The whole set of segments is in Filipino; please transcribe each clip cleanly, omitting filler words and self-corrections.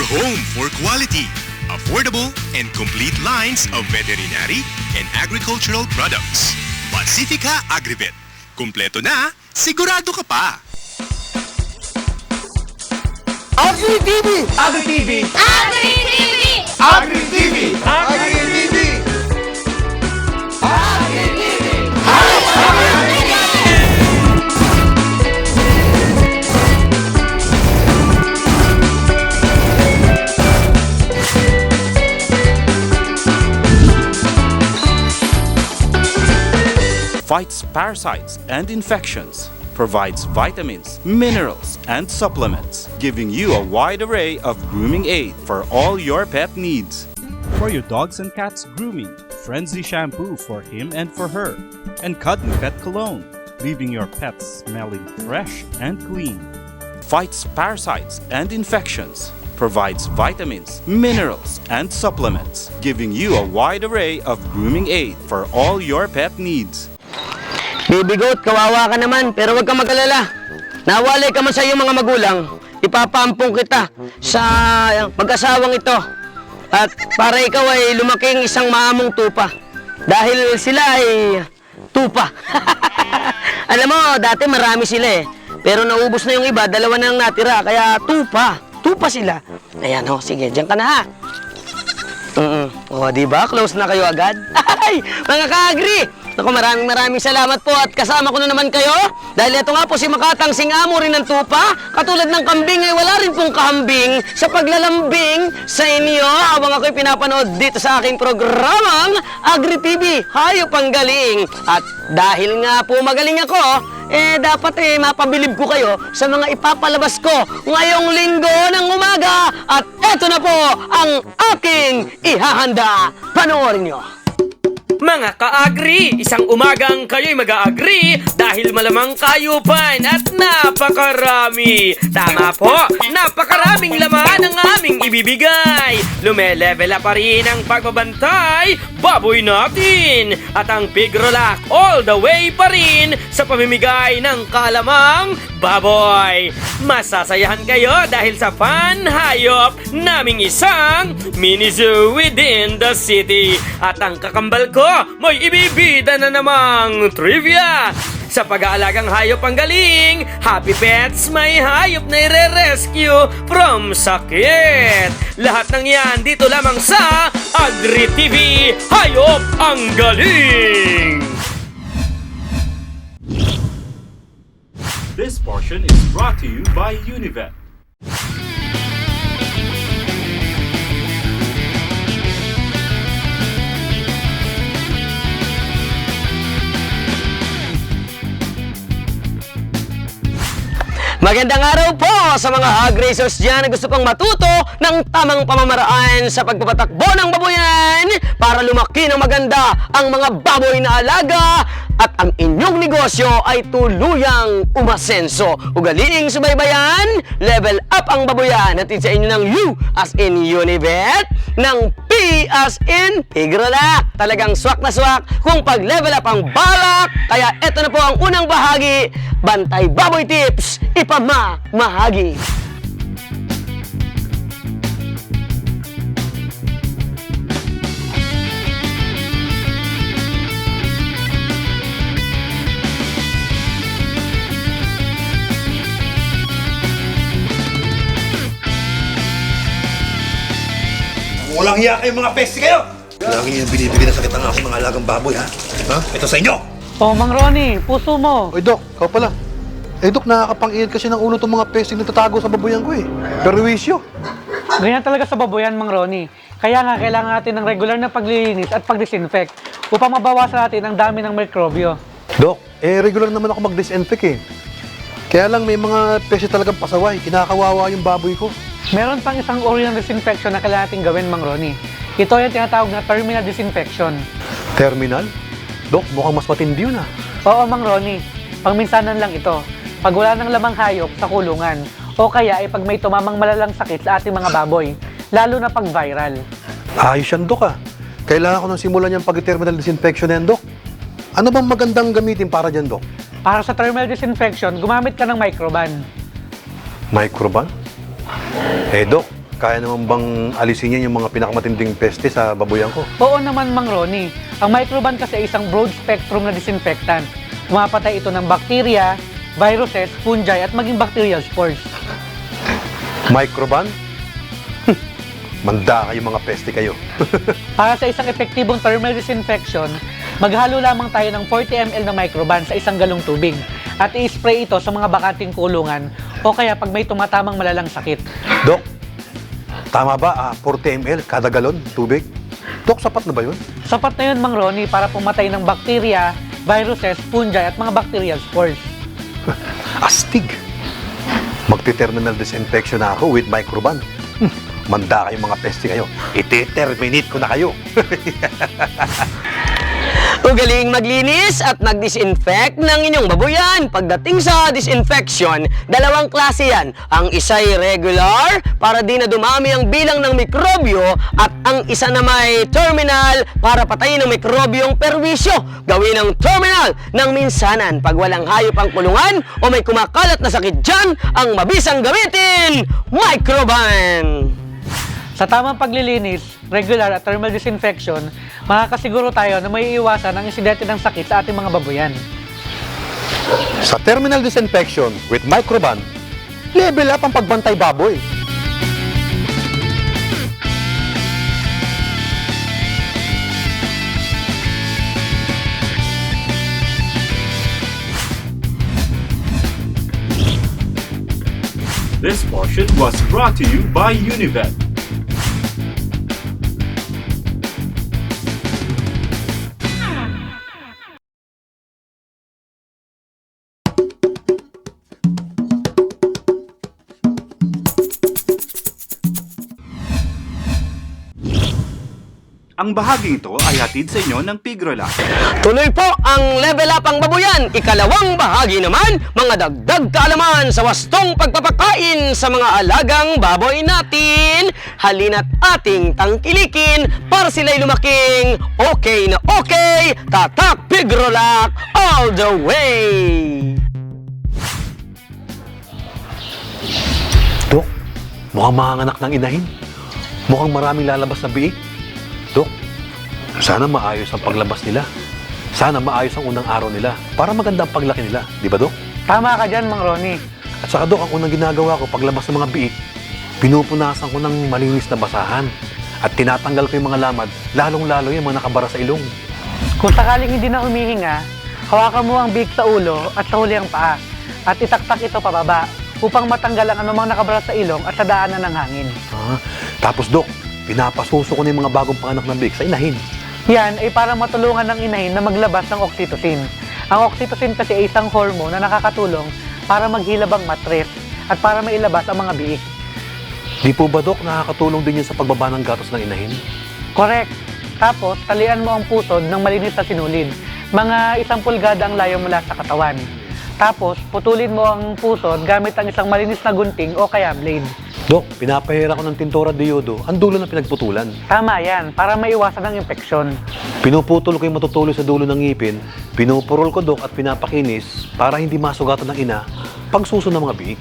home for quality, affordable, and complete lines of veterinary and agricultural products. Pacifica Agrivet. Kumpleto na, sigurado ka pa! Agri TV! Agri TV! Agri TV! Agri TV! Agri TV! Fights parasites and infections, provides vitamins, minerals, and supplements, giving you a wide array of grooming aid for all your pet needs. For your dogs and cats grooming, Frenzy shampoo for him and for her, and Cuddly Pet Cologne, leaving your pets smelling fresh and clean. Fights parasites and infections, provides vitamins, minerals, and supplements, giving you a wide array of grooming aid for all your pet needs. Baby goat, kawawa ka naman, pero huwag kang mag-alala. Nawalay ka man sa iyong mga magulang, ipapampong kita sa mag-asawang ito. At para ikaw ay lumaking isang maamong tupa. Dahil sila ay tupa. Alam mo, dati marami sila eh. Pero naubos na yung iba, dalawa na lang natira, kaya tupa. Tupa sila. Ayan ho, sige, dyan ka na ha. O, diba? Close na kayo agad? Ay, mga ka-agri! Naku, maraming salamat po at kasama ko na naman kayo. Dahil ito nga po si Makatang singamo rin ng tupa. Katulad ng kambing ay wala rin pong kahambing sa paglalambing sa inyo habang ako'y pinapanood dito sa aking programang Agri TV, Hayop ang Galing. At dahil nga po magaling ako, dapat mapabilib ko kayo sa mga ipapalabas ko ngayong linggo ng umaga. At eto na po ang aking ihahanda. Panoorin nyo. Mga ka-agri, isang umagang kayo'y mag-a-agree dahil malamang kayupan at napakarami. Tama po, napakaraming laman ang aming ibibigay. Lumelevel up pa rin ang pagbabantay, baboy natin. At ang Pigrolac all the way pa rin sa pamimigay ng kalamang baboy. Masasayahan kayo dahil sa fun hayop naming isang mini zoo within the city. At ang kakambal ko, may ibibida na namang trivia. Sa pag-aalagang hayop ang galing, Happy Pets may hayop na i-rescue from sakit. Lahat ng yan dito lamang sa Agri TV, Hayop ang Galing! This portion is brought to you by Univet. Magandang araw po sa mga hog racers dyan na gusto pang matuto ng tamang pamamaraan sa pagpapatakbo ng baboyan para lumaki ng maganda ang mga baboy na alaga at ang inyong negosyo ay tuluyang umasenso. Ugaliing subaybayan, level up ang baboyan natin sa inyo ng U as in Univet, ng P as in Pigrolac. Talagang swak na swak kung pag-level up ang balak. Kaya eto na po ang unang bahagi, Bantay Baboy Tips, ipamamahagi. Walang hiya kayo mga pesti kayo! Lagi yung binibigyan ng sakit ang aking mga alagang baboy, ha? Ha? Ito sa inyo! Oh, Mang Ronnie, puso mo. Oy, Dok, ikaw pala. Dok, nakakapang-init kasi ng ulo itong mga pesting nagtatago sa baboyan ko eh. Perwisyo. Ganyan talaga sa baboyan, Mang Ronnie. Kaya nga, kailangan natin ng regular na paglilinis at pag-disinfect upang mabawasan natin ang dami ng mikrobyo. Dok, regular naman ako mag-disinfect eh. Kaya lang may mga pesti talagang pasaway. Kinakawawa yung baboy ko. Meron pang isang uri ng disinfection na kailangan natin gawin, Mang Ronnie. Ito yung tinatawag na terminal disinfection. Terminal? Dok, mukhang mas matindi yun ah. Oo, Mang Ronnie. Pangminsanan lang ito. Pag wala ng lamang hayop sa kulungan, o kaya ay pag may tumamang malalang sakit sa ating mga baboy, lalo na pag viral. Ayos yan, Dok ah. Kailangan ko nang simulan yung pag-terminal disinfection yan, Dok. Ano bang magandang gamitin para dyan, Dok? Para sa terminal disinfection, gumamit ka ng microban. Microban? Dok, kaya naman bang alisin yan yung mga pinakamatinding peste sa baboyan ko? Oo naman, Mang Ronnie. Ang Microban kasi ay isang broad spectrum na disinfectant. Pumapatay ito ng bacteria, viruses, fungi at maging bacterial spores. Microban? Manda kayo mga peste kayo. Para sa isang epektibong thermal disinfection, maghalo lamang tayo ng 40 ml na Microban sa isang galong tubig at i-spray ito sa mga bakanting kulungan o kaya pag may tumatamang malalang sakit. Dok, tama ba 40 ml kada galon tubig? Dok, sapat na ba yun? Sapat na yun, Mang Ronnie, para pumatay ng bacteria, viruses, fungi at mga bacterial spores. Astig! Magti-terminal disinfection na ako with Microban. Manda kayong mga peste kayo. Ite-terminate ko na kayo. Ugaling maglinis at mag-disinfect ng inyong babuyan. Pagdating sa disinfection, dalawang klase yan. Ang isa'y regular, para di na dumami ang bilang ng mikrobyo, at ang isa na may terminal, para patayin ang mikrobyong perwisyo. Gawin ang terminal ng minsanan. Pag walang hayop ang kulungan o may kumakalat na sakit dyan, ang mabisang gamitin, Microban! Sa tamang paglilinis, regular at thermal disinfection, makakasiguro tayo na may iwasan ang insidente ng sakit sa ating mga babuyan. Sa terminal disinfection with Microban, level up ang pagbantay baboy. This portion was brought to you by Univet. Ang bahaging ito ay hatid sa inyo ng Pigrolac. Tuloy po ang level up ang babuyan. Ikalawang bahagi naman, mga dagdag kaalaman sa wastong pagpapakain sa mga alagang baboy natin. Halina't ating tangkilikin para sila'y lumaking okay na okay. Tatak Pigrolac all the way! Dok, mukhang mahanganak ng inahin. Mukhang maraming lalabas na biik. Dok, sana maayos ang paglabas nila. Sana maayos ang unang araw nila para maganda ang paglaki nila. Di ba, Dok? Tama ka dyan, Mang Ronnie. At saka, Dok, ang unang ginagawa ko paglabas ng mga biik, pinupunasan ko ng malinis na basahan. At tinatanggal ko yung mga lamad, lalong-lalo yung mga nakabara sa ilong. Kung sakaling hindi na humihinga, hawakan mo ang biik sa ulo at sa huli ang paa at itaktak ito pababa upang matanggal ang anumang nakabara sa ilong at sa daanan ng hangin. Tapos, Dok, pinapasuso ko na yung mga bagong panganak na biik sa inahin. Yan ay para matulungan ng inahin na maglabas ng oxytocin. Ang oxytocin kasi ay isang hormone na nakakatulong para maghilab ang matres at para mailabas ang mga biik. Di po ba, Dok, nakakatulong din yun sa pagbaba ng gatos ng inahin? Correct. Tapos, talian mo ang pusod ng malinis na sinulid. Mga 1 pulgada ang layo mula sa katawan. Tapos, putulin mo ang pusod gamit ang isang malinis na gunting o kaya blade. Dok, pinapahira ko ng tintura de yodo ang dulo ng pinagputulan. Tama yan, para maiwasan ang impeksyon. Pinuputol ko yung matutuloy sa dulo ng ngipin, pinupurol ko, Dok, at pinapakinis para hindi masugatan ng ina pagsuso ng mga biik.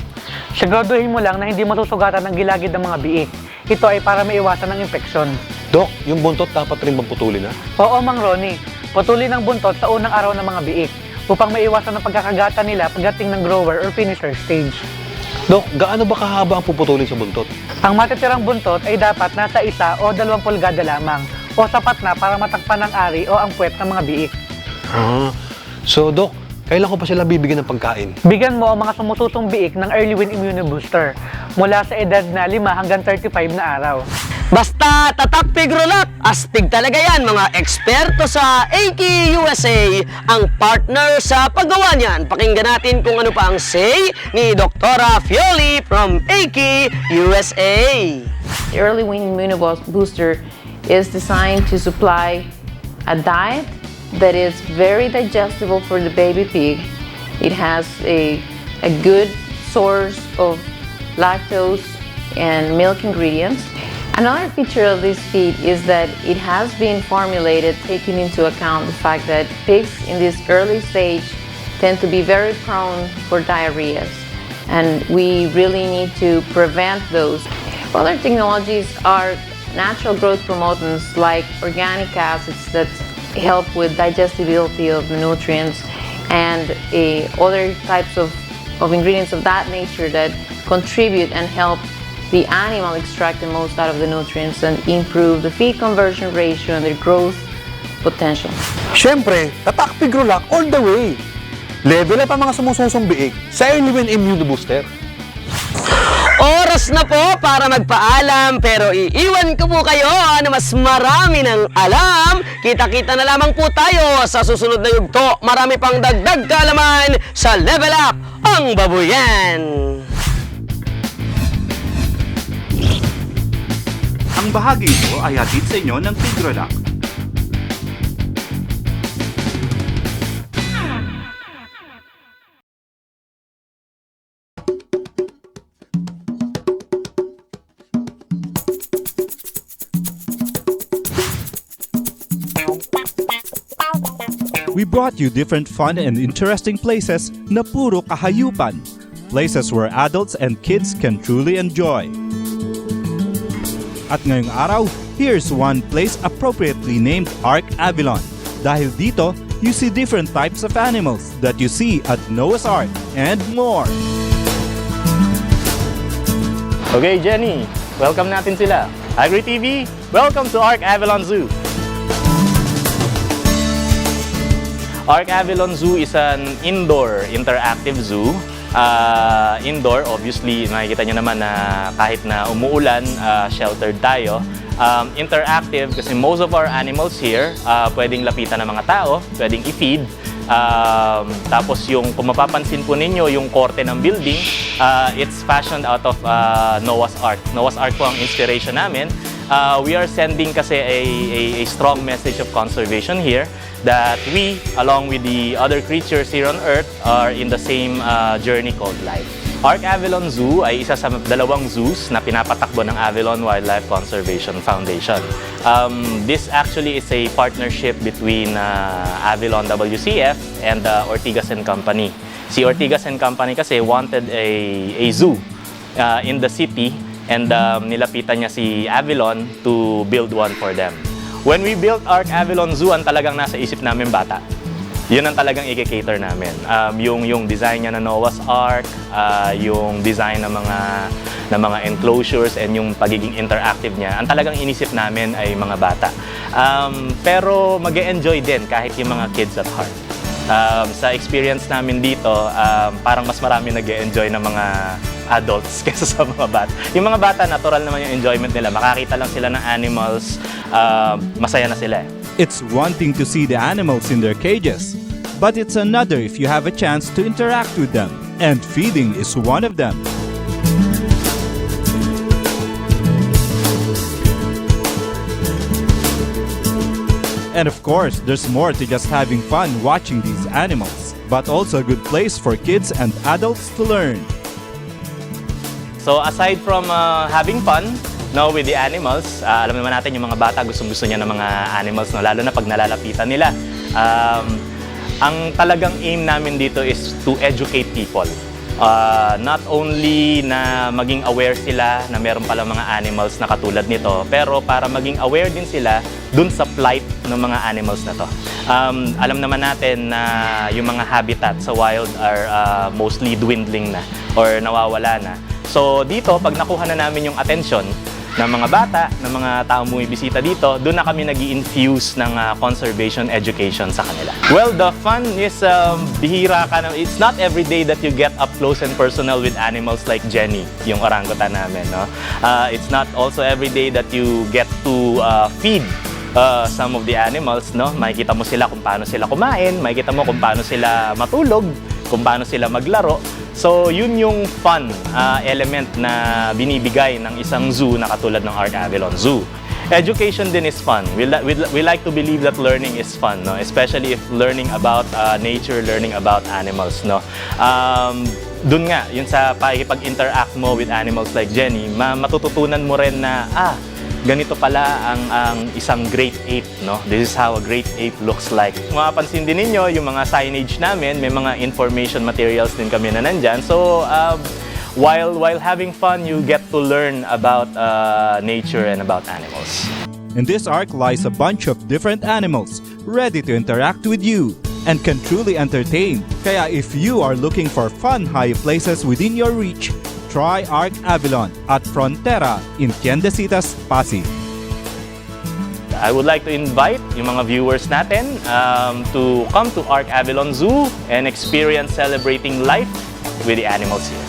Siguraduhin mo lang na hindi masusugatan ng gilagid ng mga biik. Ito ay para maiwasan ang impeksyon. Dok, yung buntot dapat rin magputulin, ha? Oo, Mang Ronnie. Putulin ang buntot sa unang araw ng mga biik upang maiwasan ang pagkakagatan nila pagdating ng grower or finisher stage. Dok, gaano ba kahaba ang puputulin sa buntot? Ang matitirang buntot ay dapat nasa 1 o 2 pulgada lamang o sapat na para matakpan ng ari o ang puwet ng mga biik. So, Dok, kailan ko pa sila bibigyan ng pagkain? Bigyan mo ang mga sumususong biik ng Early Win Immunobooster mula sa edad na 5 hanggang 35 na araw. Basta tatak Pigrolac, astig talaga yan mga eksperto sa AK USA, ang partner sa paggawa niyan. Pakinggan natin kung ano pa ang say ni Dr. Fioli from AK USA. The Early Wean Immunobooster is designed to supply a diet that is very digestible for the baby pig. It has a good source of lactose and milk ingredients. Another feature of this feed is that it has been formulated taking into account the fact that pigs in this early stage tend to be very prone for diarrheas, and we really need to prevent those. Other technologies are natural growth promotants like organic acids that help with digestibility of the nutrients, and other types of ingredients of that nature that contribute and help the animal extract the most out of the nutrients and improve the feed conversion ratio and their growth potential. Siyempre, tatak Pigrolac all the way. Level up ang mga sumususong biik sa Early Immune Booster. Oras na po para magpaalam, pero iiwan ko po kayo na mas marami ng alam. Kita-kita na lamang po tayo sa susunod na yugto. Marami pang dagdag kaalaman sa Level Up ang Babuyan. Ang bahagi ito ay hatid sa inyo ng Pigrolac. We brought you different fun and interesting places na puro kahayupan. Places where adults and kids can truly enjoy. At ngayong araw, here's one place appropriately named Ark Avilon. Dahil dito, you see different types of animals that you see at Noah's Ark and more. Okay, Jenny, welcome natin sila. Agri TV, welcome to Ark Avilon Zoo. Ark Avilon Zoo is an indoor interactive zoo. Indoor, obviously, makikita nyo naman na kahit na umuulan, sheltered tayo. Interactive kasi most of our animals here, pwedeng lapitan ng mga tao, pwedeng i-feed. Tapos yung, kung mapapansin po ninyo, yung korte ng building, it's fashioned out of Noah's Ark. Noah's Ark po ang inspiration namin. We are sending kasi a strong message of conservation here, that we, along with the other creatures here on Earth, are in the same journey called life. Ark Avilon Zoo ay isa sa dalawang zoos na pinapatakbo ng Avilon Wildlife Conservation Foundation. This actually is a partnership between Avilon WCF and Ortigas and Company. Si Ortigas and Company kasi wanted a zoo in the city, and nilapitan niya si Avilon to build one for them. When we built Ark Avilon Zoo, ang talagang nasa isip namin bata. Yun ang talagang i-cater namin. Yung design niya na Noah's Ark, yung design ng mga enclosures, and yung pagiging interactive niya, ang talagang inisip namin ay mga bata. Pero mag-e-enjoy din kahit yung mga kids at heart. Sa experience namin dito, parang mas marami nag-e-enjoy ng mga adults kaysa sa mga bata. Yung mga bata, natural naman yung enjoyment nila. Makakita lang sila ng animals, masaya na sila. It's one thing to see the animals in their cages, but it's another if you have a chance to interact with them, and feeding is one of them. And of course, there's more to just having fun watching these animals, but also a good place for kids and adults to learn. So aside from having fun with the animals, alam naman natin yung mga bata gustong-gusto niya ng mga animals, lalo na pag nalalapitan nila. Ang talagang aim namin dito is to educate people. Not only na maging aware sila na meron pala mga animals na katulad nito, pero para maging aware din sila dun sa plight ng mga animals na to. Alam naman natin na yung mga habitat sa wild are mostly dwindling na or nawawala na. So dito, pag nakuha na namin yung atensyon ng mga bata, ng mga taong bumibisita dito, doon na kami nag-i-infuse ng conservation education sa kanila. Well, the fun is bihira ka na. It's not every day that you get up close and personal with animals like Jenny, yung orangutan namin. No? It's not also every day that you get to feed some of the animals. No? Makikita mo sila kung paano sila kumain, makikita mo kung paano sila matulog, kung paano sila maglaro. So, yun yung fun element na binibigay ng isang zoo na katulad ng Ark Avilon Zoo. Education din is fun. We like to believe that learning is fun, no? Especially if learning about nature, learning about animals. No? Dun nga, yun sa pag-interact mo with animals like Jenny, matututunan mo rin na, ganito pala ang isang great ape, no? This is how a great ape looks like. Mapapansin din ninyo yung mga signage namin, may mga information materials din kami na nandyan. So, while having fun, you get to learn about nature and about animals. In this ark lies a bunch of different animals ready to interact with you and can truly entertain. Kaya if you are looking for fun high places within your reach, try Ark Avilon at Frontera in Tiendesitas, Pasig. I would like to invite yung mga viewers natin to come to Ark Avilon Zoo and experience celebrating life with the animals here.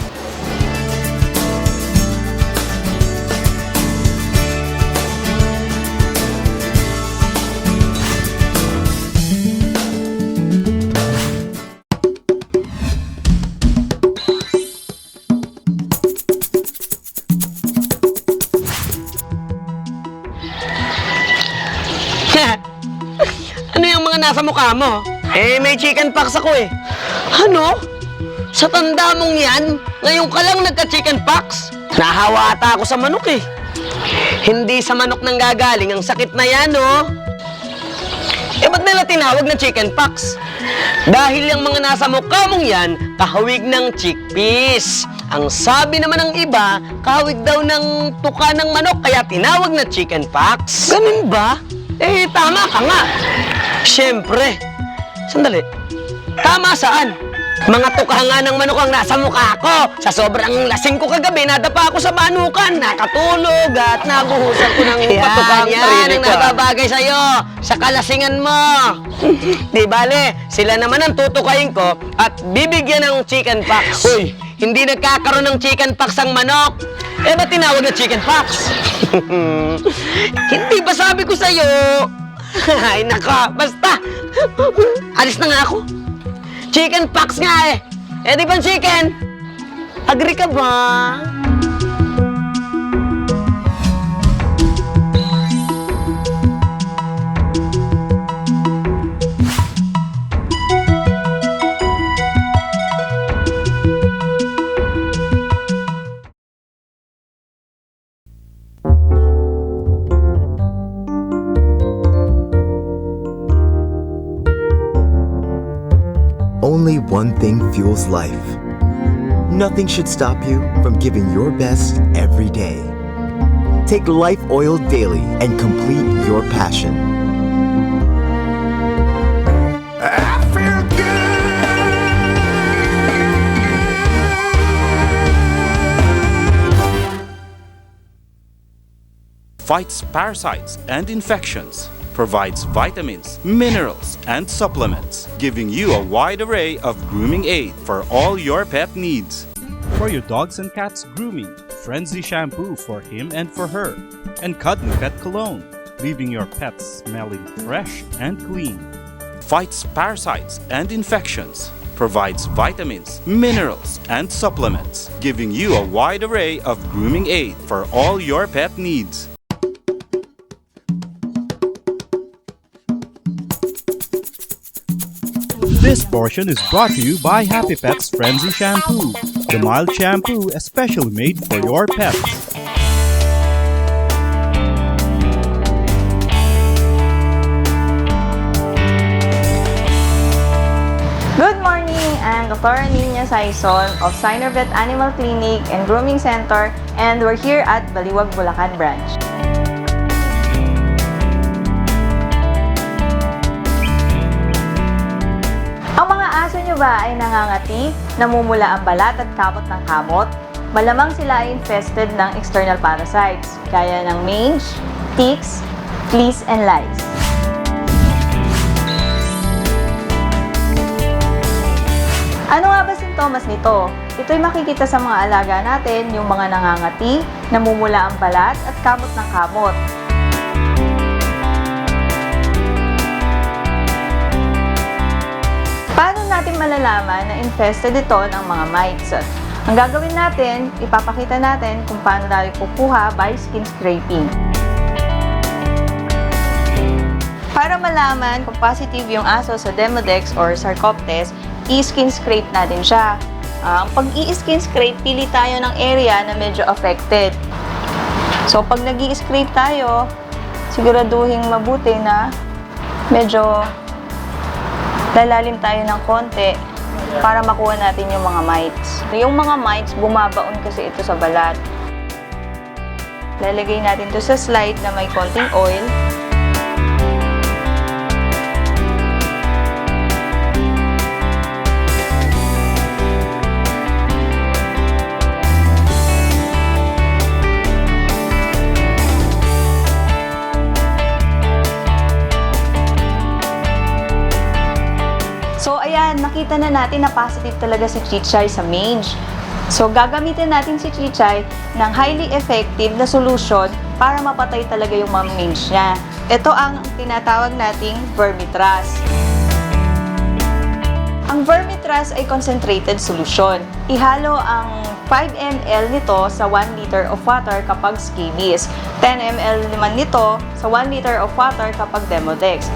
Ano yung mga nasa mukha mo? May chicken pox ako eh. Ano? Sa tanda mong yan, ngayon ka lang nagka-chicken pox? Nahawa ata ako sa manok eh. Hindi sa manok nang gagaling ang sakit na yan, oh. Ba't nila tinawag na chicken pox? Dahil yung mga nasa mukha mong yan, kahawig ng chickpeas. Ang sabi naman ng iba, kahawig daw ng tuka ng manok, kaya tinawag na chicken pox. Ganun ba? Tama ka nga. Siyempre. Sandali. Tama saan? Mga tuka nga ng manok ang nasa mukha ko. Sa sobrang lasing ko kagabi, nadapa ako sa manukan, nakatulog at nabuhusan ko ng patukang sarili ko. Yan ang nababagay sa'yo, sa kalasingan mo. Di bale, sila naman ang tutukayin ko at bibigyan ng chicken pox. Uy, hindi nagkakaroon ng chicken pox ang manok. Ba't tinawag na chicken pox? Hindi ba sabi ko sa'yo? Ay, nako, basta. Alis na nga ako. Chicken pox nga eh. Di ba chicken? Agree ka ba? Only one thing fuels life. Nothing should stop you from giving your best every day. Take Life Oil daily and complete your passion. I feel Fights parasites and infections, provides vitamins, minerals, and supplements, giving you a wide array of grooming aid for all your pet needs. For your dogs and cats grooming, Frenzy shampoo for him and for her, and Cuddly Pet Cologne, leaving your pets smelling fresh and clean. Fights parasites and infections, provides vitamins, minerals, and supplements, giving you a wide array of grooming aid for all your pet needs. This portion is brought to you by Happy Pets Frenzy Shampoo, the mild shampoo especially made for your pets. Good morning! I'm Dr. Aninia Saison of Synervet Animal Clinic and Grooming Center, and we're here at Baliwag, Bulacan branch. Ang mga aso nyo ba ay nangangati, namumula ang balat at kapot ng kamot? Malamang sila ay infested ng external parasites, gaya ng mange, ticks, fleas, and lice. Ano nga ba sintomas nito? Ito'y makikita sa mga alaga natin, yung mga nangangati, namumula ang balat at kamot ng kamot. Paano natin malalaman na infested ito ng mga mites? Ang gagawin natin, ipapakita natin kung paano natin kukuha by skin scraping. Para malaman kung positive yung aso sa Demodex or Sarcoptes, i-skin scrape natin siya. Ang pag-i-skin scrape, pili tayo ng area na medyo affected. So, pag nag-i-scrape tayo, siguraduhin mabuti na medyo lalalim tayo ng konti para makuha natin yung mga mites. Yung mga mites, bumabaon kasi ito sa balat. Lalagay natin to sa slide na may konting oil. So, ayan, nakita na natin na positive talaga si Chichay sa mange. So, gagamitin natin si Chichay ng highly effective na solution para mapatay talaga yung mga mange niya. Ito ang tinatawag nating Vermitras. Ang Vermitras ay concentrated solution. Ihalo ang 5 ml nito sa 1 liter of water kapag scabies. 10 ml naman nito sa 1 liter of water kapag Demodex.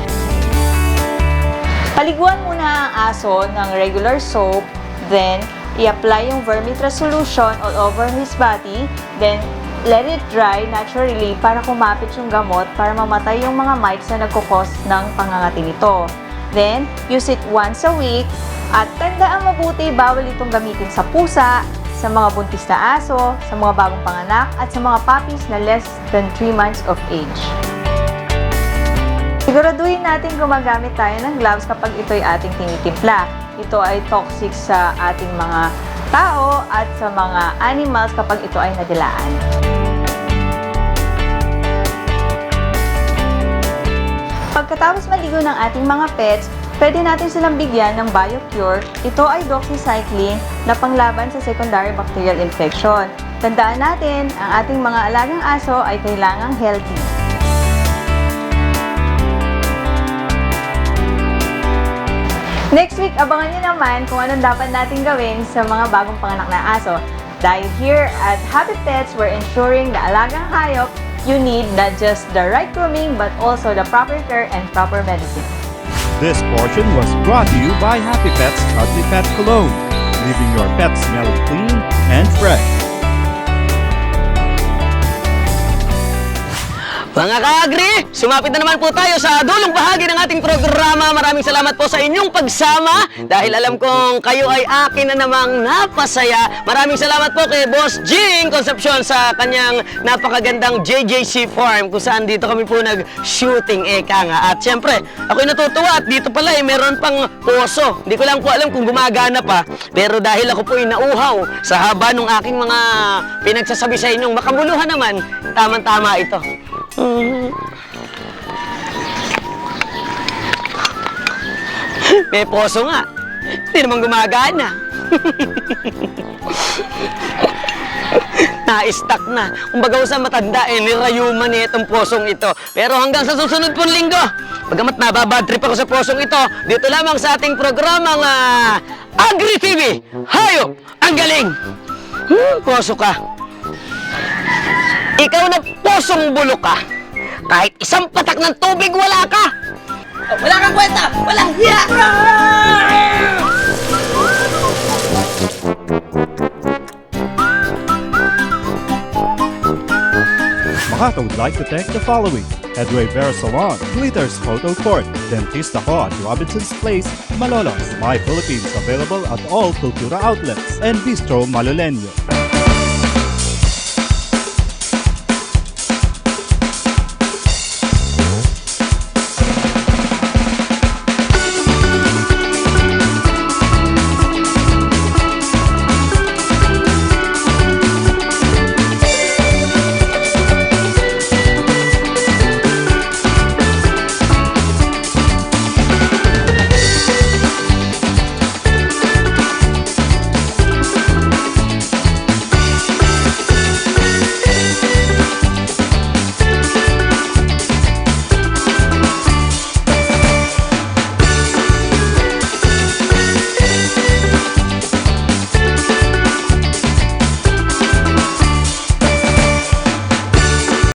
Paliguan muna ang aso ng regular soap, then i-apply yung Vermitras solution all over his body, then let it dry naturally para kumapit yung gamot para mamatay yung mga mites na nagkukos ng pangangati nito. Then, use it once a week at tandaan mabuti bawal itong gamitin sa pusa, sa mga buntis na aso, sa mga bagong panganak at sa mga puppies na less than 3 months of age. Siguraduhin natin gumagamit tayo ng gloves kapag ito'y ating tinitimpla. Ito ay toxic sa ating mga tao at sa mga animals kapag ito ay nadilaan. Pagkatapos maligo ng ating mga pets, pwede natin silang bigyan ng BioCure. Ito ay doxycycline na panglaban sa secondary bacterial infection. Tandaan natin, ang ating mga alagang aso ay kailangang healthy. Next week, abangan nyo naman kung anong dapat natin gawin sa mga bagong panganak na aso. Dahil here at Happy Pets, we're ensuring na alagang hayop, you need not just the right grooming but also the proper care and proper medicine. This portion was brought to you by Happy Pets Cuddly Pet Cologne, leaving your pet smelling clean and fresh. Mga ka-agri, sumapit na naman po tayo sa dulong bahagi ng ating programa. Maraming salamat po sa inyong pagsama dahil alam kong kayo ay akin na namang napasaya. Maraming salamat po kay Boss Jing Concepcion sa kanyang napakagandang JJC Farm kung saan dito kami po nag-shooting eka nga. At syempre, ako'y natutuwa at dito pala meron pang poso. Hindi ko lang po alam kung gumagana pa. Pero dahil ako po nauuhaw sa haba ng aking mga pinagsasabi sa inyong makabuluhan naman, tamang-tama ito. May poso nga. Hindi naman gumagana. Na-stuck na. Kumbaga sa matanda, nirayuman itong posong ito. Pero hanggang sa susunod pong linggo, bagamat nababad trip ako sa posong ito, dito lamang sa ating programang Agri TV. Hayop! Ang galing! Poso ka. Ikaw na posong bulok ka. Kahit isang patak ng tubig, wala ka! Wala kang kwenta! Walang hiya! Makata would like to thank the following: Edway Bear Salon, Glitters Photo Court, Dentista Ho at Robinson's Place, Malolos, My Philippines, available at all Cultura outlets, and Bistro Malolenyo.